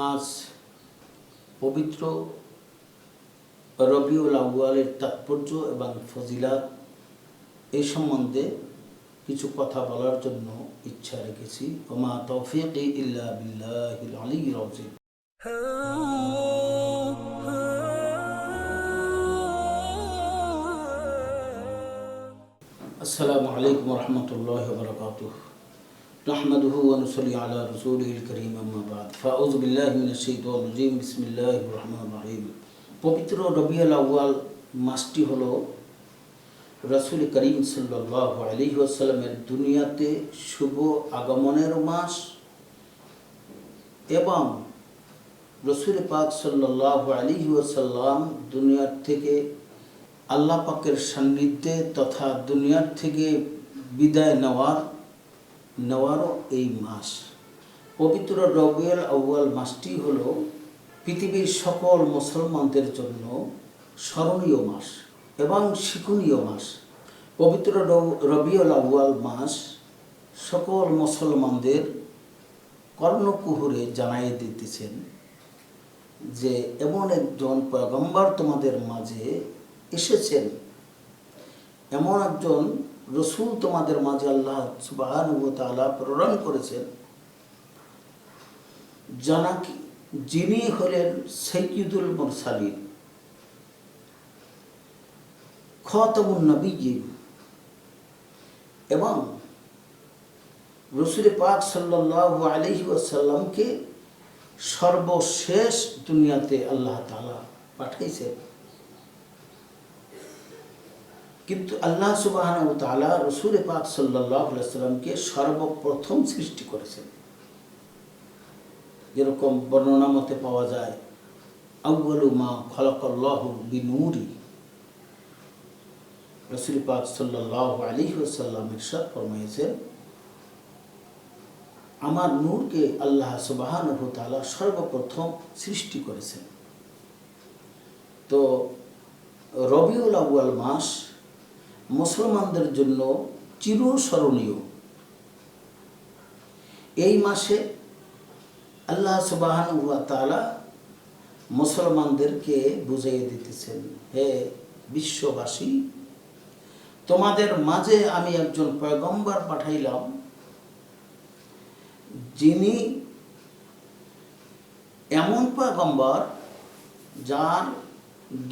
আজ পবিত্র রবিউল আউয়ালের তাৎপর্য এবং ফজিলাত এই সম্বন্ধে কিছু কথা বলার জন্য ইচ্ছা রেখেছি। ওমা তৌফিকি ইল্লা বিল্লাহিল আলিয়্যিল আযীম। আসসালামু আলাইকুম ওয়া রাহমাতুল্লাহি ওয়া বারাকাতুহু। নাহমাদুহু ওয়া নুসাল্লি আলা রাসূলিল কারীম, আম্মা বা'দ। ফাউযু বিল্লাহি মিনাশ শাইতানির রাজীম। বিসমিল্লাহির রহমানির রহিম। পবিত্র রবিউল আউয়াল মাসটি হলো রাসূল করিম সাল্লাল্লাহু আলাইহি ওয়াসাল্লামের দুনিয়াতে শুভ আগমনের মাস এবং রাসূল পাক সাল্লাল্লাহু আলাইহি ওয়াসাল্লাম দুনিয়ার থেকে আল্লাহ পাকের সান্নিধ্যে তথা দুনিয়ার থেকে বিদায় নেওয়ারও এই মাস। পবিত্র রবিউল আউয়াল মাসটি হলো পৃথিবীর সকল মুসলমানদের জন্য স্মরণীয় মাস এবং শিক্ষণীয় মাস। পবিত্র রবিউল আউয়াল মাস সকল মুসলমানদের কর্ণকুহরে জানাই দিতেছেন যে এমন একজন পয়গম্বর তোমাদের মাঝে এসেছেন, এমন একজন রসুল তোমাদের মাঝে আল্লাহ সুবহানাহু ওয়া তাআলা প্রেরণ করেছেন, যিনি হলেন সাইয়্যিদুল মুরসালিন, খাতামুন নবিয়্যিন এবং রাসূল পাক সাল্লাল্লাহু আলাইহি ওয়াসাল্লামকে সর্বশেষ দুনিয়াতে আল্লাহ তাআলা পাঠাইছেন। কিন্তু আল্লাহ সুবহানাহু ওয়া তাআলা রাসূল পাক সাল্লাল্লাহু আলাইহি ওয়াসাল্লামকে সর্বপ্রথম সৃষ্টি করেছেন। যেরকম বর্ণনা মতে পাওয়া যায়, আউয়ালু মা খালাকাল্লাহু বিনূরি। রাসূল পাক সাল্লাল্লাহু আলাইহি ওয়াসাল্লাম ইরশাদ ফরমাইয়েছেন, আমার নূরকে আল্লাহ সুবহানাহু ওয়া তাআলা সর্বপ্রথম সৃষ্টি করেছেন। তো রবিউল আউয়াল মাস মুসলমানদের জন্য চিরস্মরণীয়। এই মাসে আল্লাহ সুবহানাহু ওয়া তাআলা মুসলমানদেরকে বুঝিয়ে দিতেছেন, হে বিশ্ববাসী, তোমাদের মাঝে আমি একজন পয়গম্বর পাঠাইলাম, যিনি এমন পয়গম্বর যার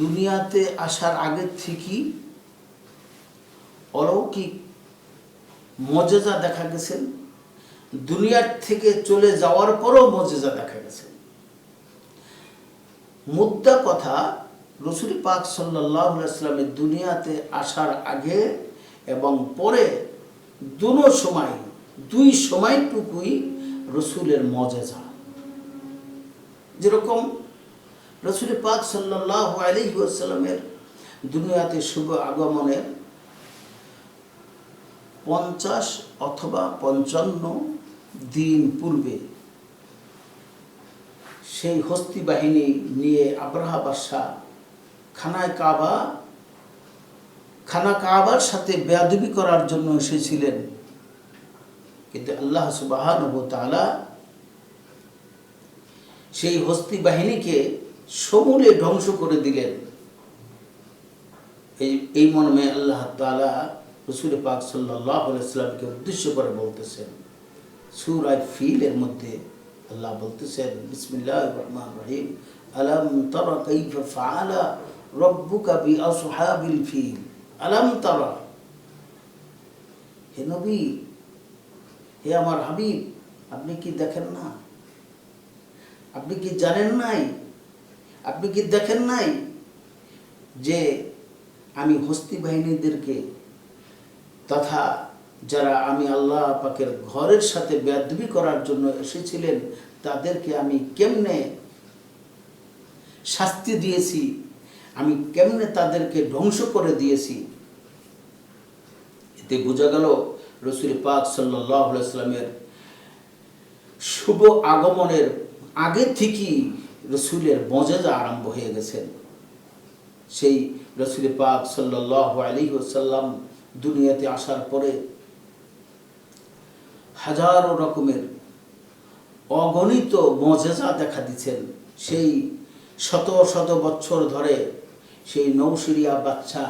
দুনিয়াতে আসার আগে থেকেই অলৌকিক মজেজা দেখা গেছেন, দুনিয়ার থেকে চলে যাওয়ার পরও মজেজা দেখা গেছে। মুদ্রা কথা, রাসূল পাক সাল্লাল্লাহু আলাইহি ওয়াসাল্লামের দুনিয়াতে আসার আগে এবং পরে দুই সময়টুকুই রাসূলের মজেজা। যেরকম রাসূল পাক সাল্লাল্লাহু আলাইহি ওয়াসাল্লামের দুনিয়াতে শুভ আগমনের 50 অথবা 55 দিন পূর্বে সেই হস্তি বাহিনী নিয়ে আব্রাহা বাদশাহ খানা কাবার সাথে বেয়াদবি করার জন্য এসেছিলেন। কিন্তু আল্লাহ সুবহানাহু ওয়া তাআলা সেই হস্তি বাহিনীকে সমূলে ধ্বংস করে দিলেন। এই মর্মে আল্লাহ তাআলা রাসূল পাক সাল্লাল্লাহু আলাইহি ওয়াসাল্লামকে উদ্দেশ্য করে বলতেছেন, সূরা ফিলের মধ্যে আল্লাহ বলতেছেন, বিসমিল্লাহির রহমানির রহিম, আলাম তারা কাইফা ফাআলা রাব্বুকা বিআসহাবিল ফিল। আলাম তারা, হে নবী, হে আমার হাবিব, আপনি কি দেখেন না? আপনি কি জানেন নাই? আপনি কি দেখেন নাই যে আমি হস্তি বাহিনীদেরকে তথা যারা আমি আল্লাহ পাকের ঘরের সাথে বেয়াদবি করার জন্য এসেছিলেন তাদেরকে আমি কেমনে শাস্তি দিয়েছি, আমি কেমনে তাদেরকে ধ্বংস করে দিয়েছি। এতে বোঝা গেল রাসূল পাক সাল্লাল্লাহু আলাইহি ওয়াসাল্লামের শুভ আগমনের আগে থেকেই রাসূলের মজেজা আরম্ভ হয়ে গেছেন। সেই রাসূল পাক সাল্লাল্লাহু আলাইহি ওয়াসাল্লাম দুনিয়াতে আসার পরে হাজারো রকমের অগণিত মজেজা দেখা দিচ্ছেন। সেই শত শত বছর ধরে সেই নৌশিরিয়া বাচ্চা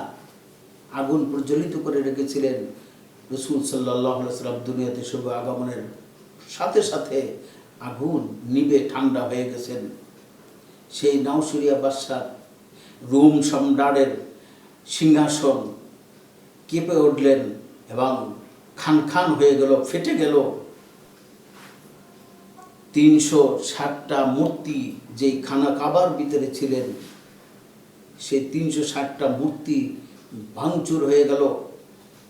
আগুন প্রজ্বলিত করে রেখেছিলেন। রাসূল সাল্লাল্লাহু আলাইহি ওয়াসাল্লাম দুনিয়াতে শুভ আগমনের সাথে সাথে আগুন নিভে ঠান্ডা হয়ে গেছেন। সেই নৌশিরিয়া বাদশার রোম সম্রাটের সিংহাসন কেঁপে উঠলেন এবং খান খান হয়ে গেল, ফেটে গেল। 360টা মূর্তি যেই খানা কাবার ভিতরে ছিলেন, সেই 360টা মূর্তি ভাঙচুর হয়ে গেল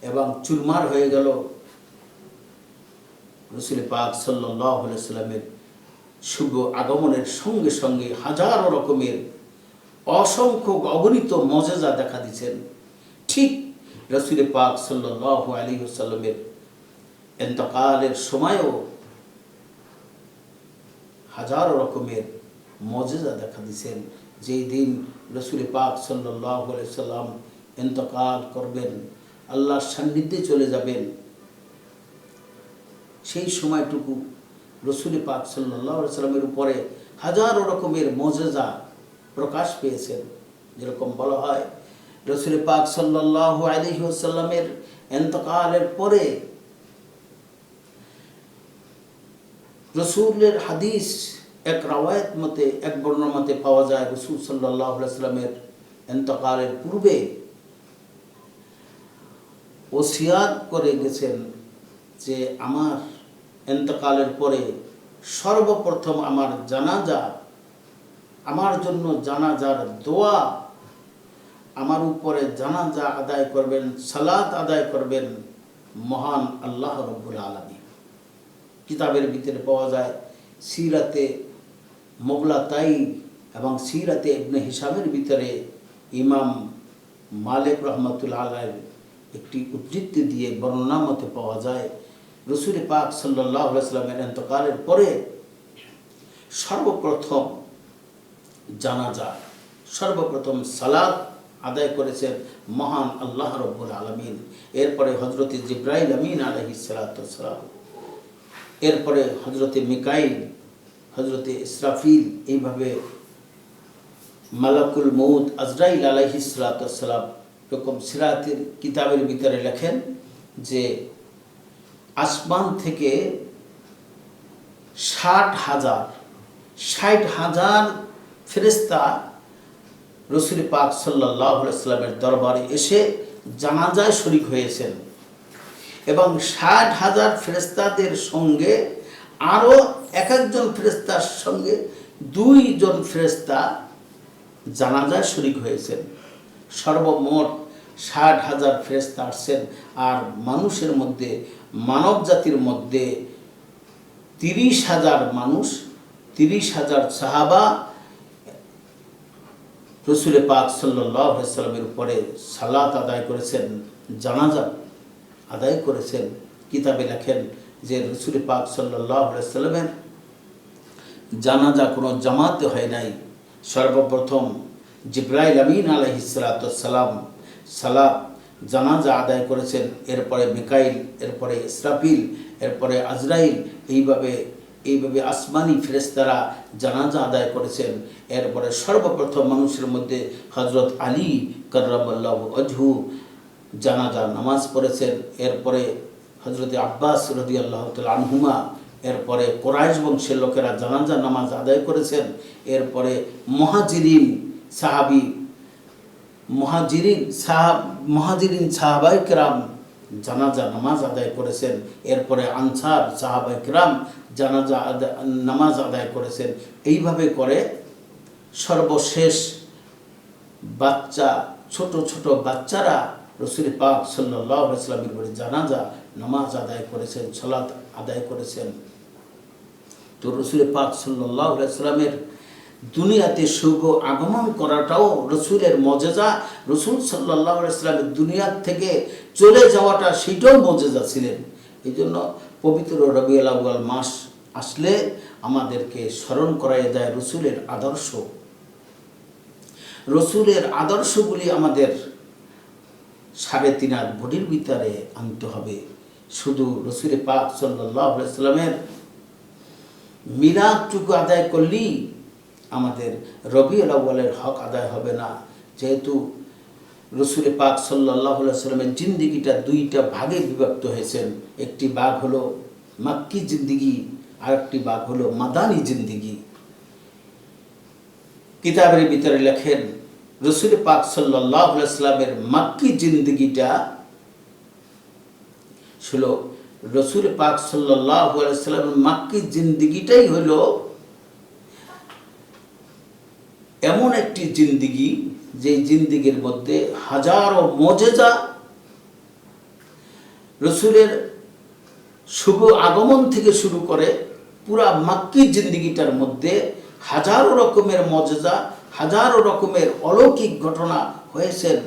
এবং চুরমার হয়ে গেল। রাসূল পাক সাল্লাল্লাহু আলাইহি ওয়াসাল্লামের শুভ আগমনের সঙ্গে সঙ্গে হাজারো রকমের অসংখ্য অগণিত মজেজা দেখা দিচ্ছেন। ঠিক রাসূল পাক সাল্লাল্লাহু আলাইহি ওয়াসাল্লামের ইন্তেকালের সময়ও হাজারো রকমের মজেজা দেখা দিচ্ছেন। যেই দিন রাসূল পাক সাল্লাল্লাহু আলাইহি ওয়াসাল্লাম ইন্তেকাল করবেন, আল্লাহর সান্নিধ্যে চলে যাবেন, সেই সময়টুকু রাসূল পাক সাল্লাল্লাহু আলাইহি ওয়াসাল্লামের উপরে হাজারো রকমের মজেজা প্রকাশ পেয়েছেন। যেরকম বলা হয়, রাসূল পাক সাল্লাল্লাহু আলাইহি ওয়াসাল্লামের ইন্তেকালের পরে রসুলের হাদিস এক রাওয়ায়াত মতে, এক বর্ণনা মতে পাওয়া যায়, রাসূল সাল্লাল্লাহু আলাইহি ওয়াসাল্লামের ইন্তেকালের পূর্বে ওসিয়াত করে গেছেন যে আমার ইন্তেকালের পরে সর্বপ্রথম আমার জানাজা, আমার জন্য জানাজার দোয়া, আমার উপরে জানাজা আদায় করবেন, সালাত আদায় করবেন মহান আল্লাহ রাব্বুল আলামিন। কিতাবের ভিতরে পাওয়া যায়, সিরাতে মোগলাতাই এবং সিরাতে ইবনে হিশামের ভিতরে ইমাম মালিক রহমাতুল্লাহ আলাইহির একটি উদ্ধৃতি দিয়ে বর্ণনা মতে পাওয়া যায়, রাসূল পাক সাল্লাল্লাহু আলাইহি ওয়াসাল্লামের ইন্তেকালের পরে সর্বপ্রথম জানাজা, সর্বপ্রথম সালাত আদায় করেছেন মহান আল্লাহ রাব্বুল আলামিন। এরপরে হযরত জিবরাইল আমিন আলাইহিস সালাতু ওয়াস সালাম, এরপরে হযরত মিকাইল, হযরত ইসরাফিল, এইভাবে মালাকুল মউত আজরাইল আলাইহিস সালাতু ওয়াস সালাম। এরকম সিরাতের কিতাবের ভিতরে লেখেন যে আসমান থেকে 60,000 ফেরেশতা রাসূল পাক সাল্লাল্লাহু আলাইহি ওয়াসাল্লামের দরবারে এসে জানাজায় শরীক হয়েছেন এবং 60,000 ফেরেশতাদের সঙ্গে আরও এক একজন ফেরেশতার সঙ্গে 2 জন ফেরেশতা জানাজায় শরীক হয়েছেন। সর্বমোট 60,000 ফেরেশতা আসছেন। আর মানুষের মধ্যে, মানব জাতির মধ্যে 30,000 মানুষ, 30,000 সাহাবা রাসূল পাক সাল্লাল্লাহু আলাইহি ওয়াসাল্লামের উপরে সালাত আদায় করেছেন, জানাজা আদায় করেছেন। কিতাবে লেখেন যে রাসূল পাক সাল্লাল্লাহু আলাইহি ওয়াসাল্লামের জানাজা কোনো জামাতে হয় নাই। সর্বপ্রথম জিবরাইল আমিন আলাইহিস সালাতু ওয়াস সালাম সালাত জানাজা আদায় করেছেন, এরপরে মিকাইল, এরপরে ইসরাফিল, এরপরে আজরাইল, এইভাবে আসমানি ফেরেশতারা জানাজা আদায় করেছেন। এরপরে সর্বপ্রথম মানুষের মধ্যে হযরত আলী কাররামাল্লাহু ওয়াজহু জানাজা নামাজ পড়েছেন। এরপরে হযরত আব্বাস রাদিয়াল্লাহু তাআলা আনহুমা, এরপরে কুরাইশ বংশের লোকেরা জানাজা নামাজ আদায় করেছেন। এরপরে মুহাজিরিন সাহাবায়ে কেরাম জানাজা নামাজ আদায় করেছেন। এরপরে আনসার সাহাবায়ে কেরাম জানাজা নামাজ আদায় করেছেন। এইভাবে করে সর্বশেষ বাচ্চা, ছোট ছোট বাচ্চারা রাসূল পাক সাল্লাল্লাহু আলাইহি ওয়াসাল্লামের উপরে জানাজা নামাজ আদায় করেছেন, সালাত আদায় করেছেন। তো রাসূল পাক সাল্লাল্লাহু আলাইহি ওয়াসাল্লামের দুনিয়াতে শুভ আগমন করাটাও রসুলের মজেজা। রসুল সাল্লাল্লাহু আলাইহি ওয়াসাল্লামের দুনিয়া থেকে চলে যাওয়াটা সেটাও মজেজা ছিলেন। এই জন্য পবিত্র রবিউল আউয়াল মাস আসলে আমাদেরকে স্মরণ করাই দেয় রসুলের আদর্শ। রসুলের আদর্শগুলি আমাদের 3.5 হাত বডির ভিতরে আনতে হবে। শুধু রসুল পাক সাল্লাল্লাহু আলাইহি ওয়াসাল্লামের মিলাদটুকু আদায় করলেই আমাদের রবিউল আউয়ালের হক আদায় হবে না। যেহেতু রসুল পাক সাল্লাল্লাহু আলাইহি ওয়াসাল্লামের জিন্দিগিটা দুইটা ভাগে বিভক্ত হয়েছেন। একটি ভাগ হলো মাক্কি জিন্দিগি, আর একটি ভাগ হলো মাদানী জিন্দিগি। কিতাবের ভিতরে লেখেন রসুল পাক সাল্লাল্লাহু আলাইহি ওয়াসাল্লামের মাক্কি জিন্দিগিটা ছিল, রসুল পাক সাল্লাল্লাহু আলাইহি ওয়াসাল্লামের মাক্কি জিন্দিগিটাই হলো এমন একটি জিন্দিগি যে জিন্দিগির মধ্যে হাজারো মুজিজা, রসুলের শুভ আগমন থেকে শুরু করে পুরা মাক্কি জিন্দিগিটার মধ্যে হাজারো রকমের মুজিজা, হাজারো রকমের অলৌকিক ঘটনা হয়েছেন,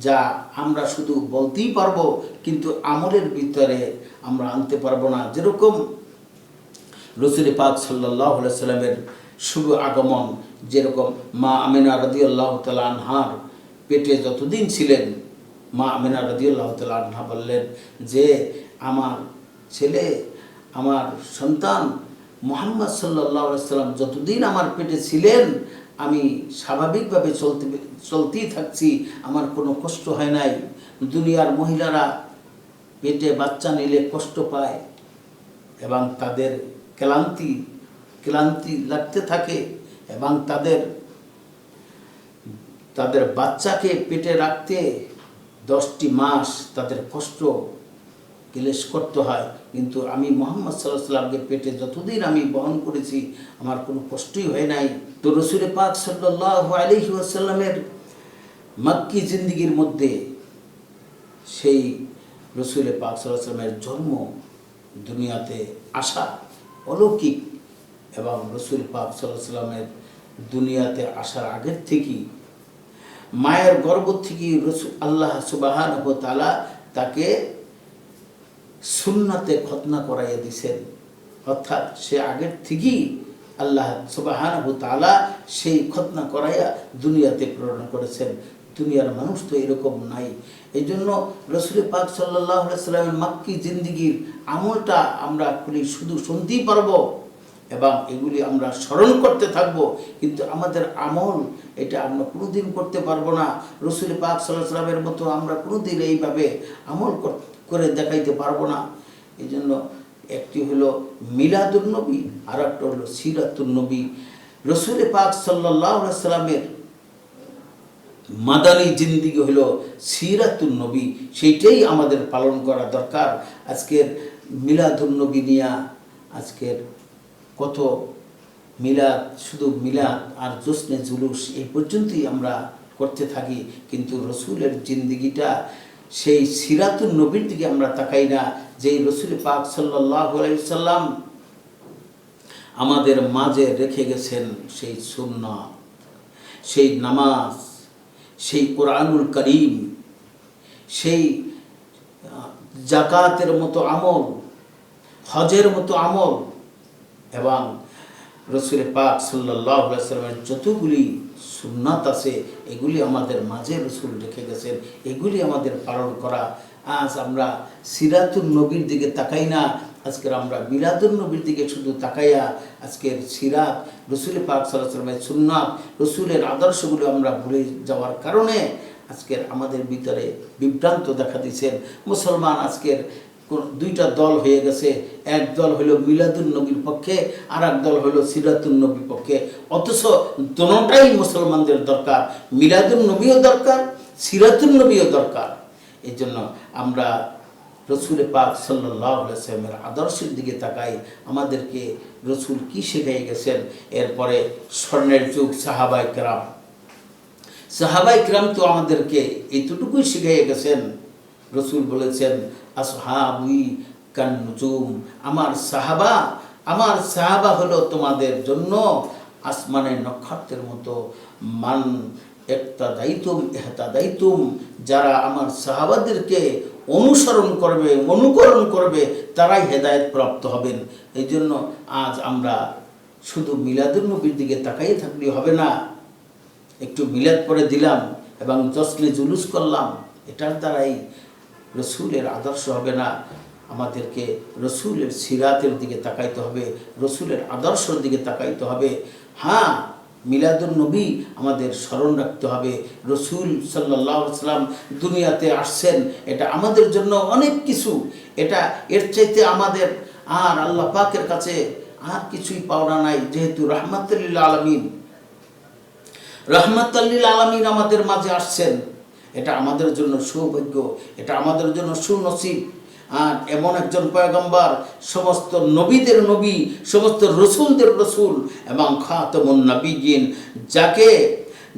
যা আমরা শুধু বলতেই পারবো কিন্তু আমলের ভিতরে আমরা আনতে পারবো না। যেরকম রসুল পাক সাল্লাল্লাহু আলাইহি ওয়াসাল্লামের শুভ আগমন, যেরকম মা আমিনা রাদিয়াল্লাহু তাআলা আনহার পেটে যতদিন ছিলেন, মা আমিনা রাদিয়াল্লাহু তাআলা আনহা বললেন যে আমার ছেলে, আমার সন্তান মুহাম্মদ সাল্লাল্লাহু আলাইহি ওয়াসাল্লাম যতদিন আমার পেটে ছিলেন আমি স্বাভাবিকভাবে চলতেই থাকছি, আমার কোনো কষ্ট হয় নাই। দুনিয়ার মহিলারা পেটে বাচ্চা নিলে কষ্ট পায় এবং তাদের ক্লান্তি লাগতে থাকে এবং তাদের বাচ্চাকে পেটে রাখতে 10টি মাস তাদের কষ্ট ক্লেশ করতে হয়। কিন্তু আমি মুহাম্মদ সাল্লাল্লাহু আলাইহি ওয়াসাল্লামকে পেটে যতদিন আমি বহন করেছি আমার কোনো কষ্টই হয় নাই। তো রসুল পাক সাল্লাল্লাহু আলাইহি ওয়াসাল্লামের মাক্কি জিন্দিগির মধ্যে সেই রসুল পাক সাল্লাল্লাহু আলাইহি ওয়াসাল্লামের জন্ম, দুনিয়াতে আসা অলৌকিক, এবং রসুল পাক সাল্লাল্লাহু আলাইহি ওয়াসাল্লামের দুনিয়াতে আসার আগের থেকেই মায়ের গর্ভ থেকে আল্লাহ সুবহানাহু ওয়া তাআলা তাকে সুন্নাতে খতনা করাইয়া দিয়েছেন। অর্থাৎ সে আগের থেকেই আল্লাহ সুবহানাহু ওয়া তাআলা সেই খতনা করাইয়া দুনিয়াতে প্রেরণ করেছেন। দুনিয়ার মানুষ তো এরকম নাই। এই জন্য রসুল পাক সাল্লাল্লাহু আলাইহি ওয়াসাল্লামের মাক্কি জিন্দিগির আমলটা আমরা শুধু শুনতেই পারবো এবং এগুলি আমরা স্মরণ করতে থাকবো, কিন্তু আমাদের আমল এটা আমরা কোনোদিন করতে পারবো না। রসুল পাক সাল্লাল্লাহু আলাইহি ওয়াসাল্লামের মতো আমরা কোনোদিন এইভাবে আমল করে দেখাইতে পারবো না। এই জন্য একটি হলো মিলাদুন নবী, আর একটা হলো সিরাতুন নবী। রসুল পাক সাল্লাল্লাহু আলাইহি ওয়াসাল্লামের মাদানী জিন্দিগি হলো সিরাতুন নবী, সেইটাই আমাদের পালন করা দরকার। আজকের মিলাদুন নবী নিয়ে আজকের কত মিলাদ, শুধু মিলাদ আর জোসনে জুলুস এই পর্যন্তই আমরা করতে থাকি, কিন্তু রসুলের জিন্দিগিটা সেই সিরাতুন নবীর দিকে আমরা তাকাই না। যেই রসুল পাক সাল্লাল্লাহু আলাইহি ওয়াসাল্লাম আমাদের মাঝে রেখে গেছেন সেই সুন্নাহ, সেই নামাজ, সেই কোরআনুল কারীম, সেই যাকাতের মতো আমল, হজের মতো আমল, এবং রসুল পাক সাল্লাল্লাহু আলাইহি ওয়াসাল্লামের যতগুলি সুন্নাত আছে এগুলি আমাদের মাঝে রসুল রেখে গেছেন, এগুলি আমাদের পালন করা। আজ আমরা সিরাতুন নবীর দিকে তাকাই না, আজকের আমরা মিলাদুন নবীর দিকে শুধু তাকাইয়া আজকের সিরাত, রসুল পাক সাল্লাল্লাহু আলাইহি ওয়াসাল্লামের সুন্নাত, রসুলের আদর্শগুলো আমরা ভুলে যাওয়ার কারণে আজকের আমাদের ভিতরে বিভ্রান্ত দেখা দিয়েছেন। মুসলমান আজকের দুইটা দল হয়ে গেছে, এক দল হলো মিলাদুন নবীর পক্ষে, আর এক দল হলো সিরাতুন নবীর পক্ষে। অথচ দুটোটাই মুসলমানদের দরকার, মিলাদুন নবীও দরকার, সিরাতুন নবীও দরকার। এই জন্য আমরা রসুল পাক সাল্লাল্লাহু আলাইহি ওয়াসাল্লামের আদর্শের দিকে তাকাই, আমাদেরকে রসুল কি শিখিয়ে গেছেন। এরপরে স্বর্ণের যুগ সাহাবায়ে কেরাম তো আমাদেরকে এতটুকুই শিখিয়ে গেছেন। রসুল বলেছেন আসহাবি কান নুজুম, আমার সাহাবা হলো তোমাদের জন্য আসমানের নক্ষত্রের মতো। মান ইক্তাদাইতুম ইহতাদাইতুম, যারা আমার সাহাবাদেরকে অনুকরণ করবে তারাই হেদায়েত প্রাপ্ত হবেন। এই জন্য আজ আমরা শুধু মিলাদুন নবীর দিকে তাকাইয়ে থাকলে হবে না। একটু মিলাদ পড়ে দিলাম এবং জশ্নে জুলুস করলাম, এটার দ্বারাই রসুলের আদর্শ হবে না। আমাদেরকে রসুলের সিরাতের দিকে তাকাইতে হবে, রসুলের আদর্শের দিকে তাকাইতে হবে। হ্যাঁ, মিলাদুন নবী আমাদের স্মরণ রাখতে হবে। রসুল সাল্লাল্লাহু আলাইহি সাল্লাম দুনিয়াতে আসছেন, এটা আমাদের জন্য অনেক কিছু। এটা এর চাইতে আমাদের আর আল্লাহ পাকের কাছে আর কিছুই পাওনা নাই। যেহেতু রাহমাতুল লিল আলামিন, রাহমাতুল লিল আলামিন আমাদের মাঝে আসছেন, এটা আমাদের জন্য সৌভাগ্য, এটা আমাদের জন্য সুনসিব। আর এমন একজন পয়গম্বর, সমস্ত নবীদের নবী, সমস্ত রসুলদের রসুল এবং খাতামুন নবিয়্যিন,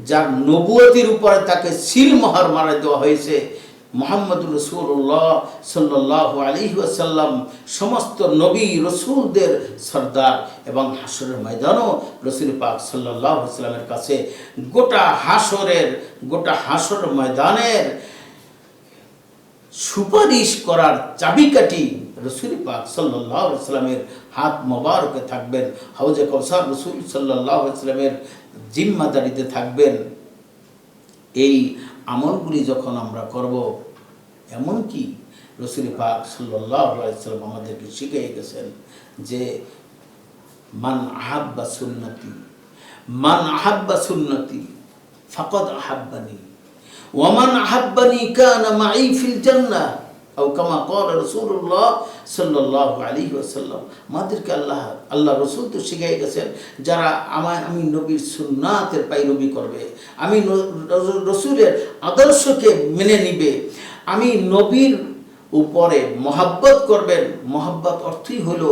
যার নবুয়তির উপরে তাকে সিল মোহর মারা দেওয়া হয়েছে, মুহাম্মদুর রাসূলুল্লাহ সাল্লাল্লাহু আলাইহি ওয়াসাল্লাম, সমস্ত নবী রসুলদের সরদার। এবং হাসরের ময়দানও রসুল পাক সাল্লাল্লাহু আলাইহি ওয়াসাল্লামের কাছে গোটা হাসর ময়দানের সুপারিশ করার চাবিকাঠি রসুল পাক সাল্লাল্লাহু আলাইহি ওয়াসাল্লামের হাত মোবারকে থাকবেন। হাউজে কাউসার রসুল সাল্লাল্লাহু আলাইহি ওয়াসাল্লামের জিম্মাদারিতে থাকবেন। এই আমলগুলি যখন আমরা করব, এমনকি রসুল পাক সাল্লাল্লাহু আলাইহি ওয়াসাল্লাম আমাদেরকে শিখিয়ে গেছেন যে মান আহাব্বা সুন্নতি ফাকাদ আহাব্বানি ওয়া মান আহাব্বানি কানা মাই ফিল জান্নাহ আও কামা ক্বালা রাসূলুল্লাহ সাল্লাল্লাহু আলাইহি ওয়াসাল্লাম। আমাদেরকে আল্লাহ রসুল তো শিখিয়ে গেছেন, যারা আমি নবীর সুন্নাতের পাইরবি করবে, আমি রসুলের আদর্শকে মেনে নিবে, আমি নবীর উপরে মহাব্বত করবেন। মহাব্বত অর্থই হলো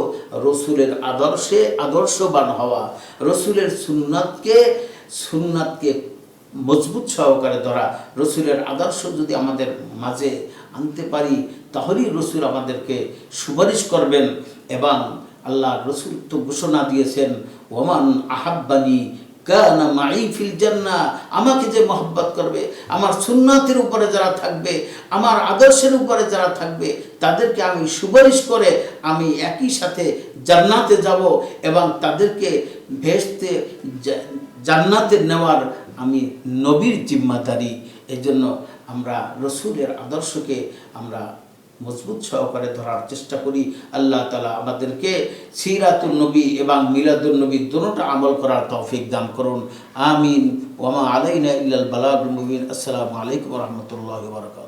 রসুলের আদর্শবান হওয়া, রসুলের সুন্নাতকে মজবুত সহকারে ধরা। রসুলের আদর্শ যদি আমাদের মাঝে আনতে পারি, তাহলেই রসুল আমাদেরকে সুপারিশ করবেন। এবং আল্লাহ রসুল তো ঘোষণা দিয়েছেন, ওমান আহাব্বানি কানা মাই ফিল জান্নাহ, আমাকে যে মহব্বত করবে, আমার সুন্নাতের উপরে যারা থাকবে, আমার আদর্শের উপরে যারা থাকবে, তাদেরকে আমি সুপারিশ করে আমি একই সাথে জান্নাতে যাব এবং তাদেরকে ভেস্তে জান্নাতে নেওয়ার আমি নবীর জিম্মাদারি। এজন্য আমরা রসুলের আদর্শকে আমরা মজবুত সহকারে ধরার চেষ্টা করি। আল্লাহ তাআলা আমাদেরকে সিরাতুন নবী এবং মিলাদুন নবী দুটোটা আমল করার তৌফিক দান করুন। আমিন। ওয়া মা আলাইনা ইল্লাল বালাগুল মুবিন। আসসালামু আলাইকুম ওয়া রাহমাতুল্লাহি ওয়া বারাকাতুহু।